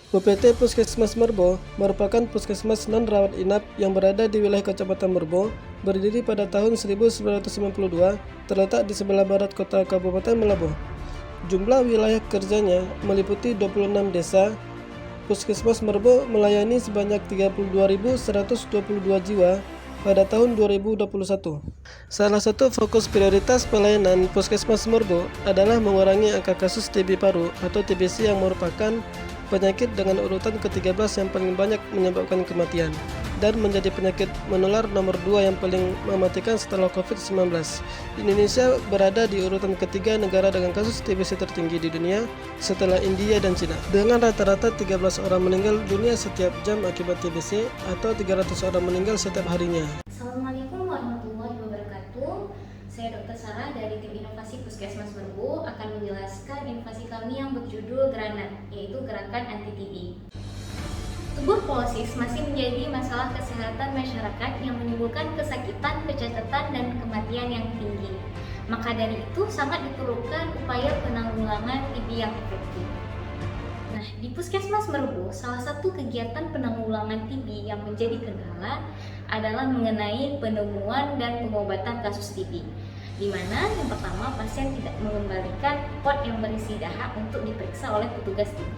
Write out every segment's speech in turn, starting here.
UPT Puskesmas Merbo merupakan puskesmas non-rawat inap yang berada di wilayah Kecamatan Merbo, berdiri pada tahun 1992, terletak di sebelah barat kota Kabupaten Melobo. Jumlah wilayah kerjanya meliputi 26 desa. Puskesmas Merbo melayani sebanyak 32.122 jiwa pada tahun 2021. Salah satu fokus prioritas pelayanan Puskesmas Merbo adalah mengurangi angka kasus TB paru atau TBC yang merupakan penyakit dengan urutan ke-13 yang paling banyak menyebabkan kematian dan menjadi penyakit menular nomor 2 yang paling mematikan setelah COVID-19. Indonesia berada di urutan ketiga negara dengan kasus TBC tertinggi di dunia setelah India dan Cina, dengan rata-rata 13 orang meninggal dunia setiap jam akibat TBC atau 300 orang meninggal setiap harinya. Assalamualaikum warahmatullahi wabarakatuh. Saya Dr. Sarah dari tim inovasi Puskesmas Merbo akan menjelaskan inovasi kami yang berjudul Granat, yaitu Gerakan Anti-TB. Tuberkulosis masih menjadi masalah kesehatan masyarakat yang menimbulkan kesakitan, kecacatan, dan kematian yang tinggi. Maka dari itu sangat diperlukan upaya penanggulangan TB yang efektif. Nah, di Puskesmas Merbo, salah satu kegiatan penanggulangan TB yang menjadi kendala adalah mengenai penemuan dan pengobatan kasus TB, di mana yang pertama pasien tidak mengembalikan pot yang berisi dahak untuk diperiksa oleh petugas TB.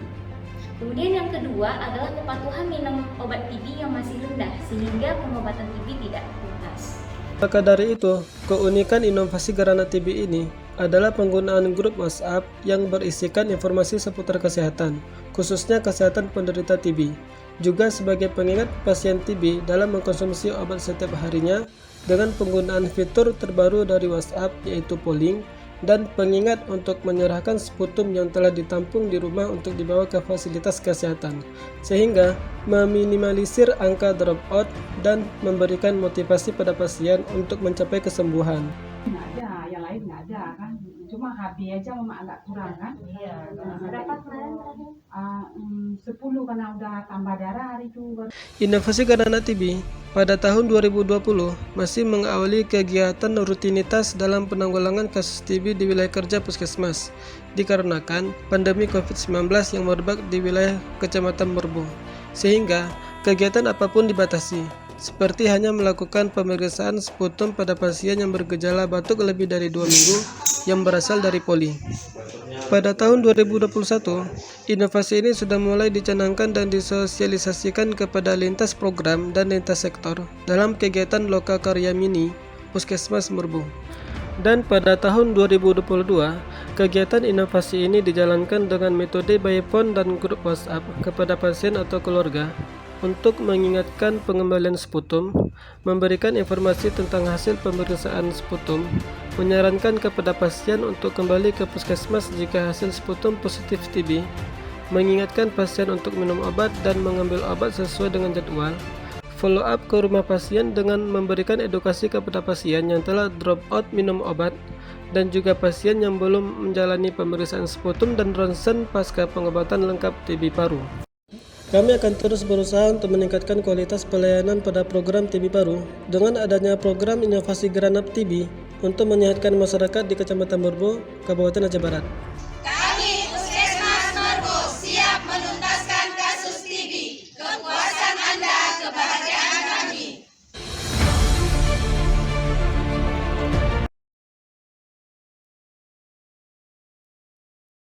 Kemudian yang kedua adalah kepatuhan minum obat TB yang masih rendah sehingga pengobatan TB tidak tuntas. Maka dari itu, keunikan inovasi Granat TB ini adalah penggunaan grup WhatsApp yang berisikan informasi seputar kesehatan, khususnya kesehatan penderita TB, juga sebagai pengingat pasien TB dalam mengkonsumsi obat setiap harinya dengan penggunaan fitur terbaru dari WhatsApp yaitu polling dan pengingat untuk menyerahkan sputum yang telah ditampung di rumah untuk dibawa ke fasilitas kesehatan, sehingga meminimalisir angka dropout dan memberikan motivasi pada pasien untuk mencapai kesembuhan. Nggak ada, yang lain nggak ada kan, cuma HB aja memang agak kurang kan. Iya, berapa kemarin tadi? 10 karena udah tambah darah hari itu. Inovasi Granat TB pada tahun 2020 masih mengawali kegiatan rutinitas dalam penanggulangan kasus TB di wilayah kerja Puskesmas dikarenakan pandemi COVID-19 yang merebak di wilayah Kecamatan Merbo, sehingga kegiatan apapun dibatasi, seperti hanya melakukan pemeriksaan sputum pada pasien yang bergejala batuk lebih dari 2 minggu yang berasal dari poli. Pada tahun 2021, inovasi ini sudah mulai dicanangkan dan disosialisasikan kepada lintas program dan lintas sektor dalam kegiatan Loka Karya Mini Puskesmas Merbo. Dan pada tahun 2022, kegiatan inovasi ini dijalankan dengan metode by phone dan grup WhatsApp kepada pasien atau keluarga untuk mengingatkan pengembalian sputum, memberikan informasi tentang hasil pemeriksaan sputum, menyarankan kepada pasien untuk kembali ke puskesmas jika hasil sputum positif TB, mengingatkan pasien untuk minum obat dan mengambil obat sesuai dengan jadwal, follow up ke rumah pasien dengan memberikan edukasi kepada pasien yang telah drop out minum obat, dan juga pasien yang belum menjalani pemeriksaan sputum dan ronsen pasca pengobatan lengkap TB paru. Kami akan terus berusaha untuk meningkatkan kualitas pelayanan pada program TB paru dengan adanya program inovasi Granat TB untuk menyehatkan masyarakat di Kecamatan Merbo, Kabupaten Aceh Barat.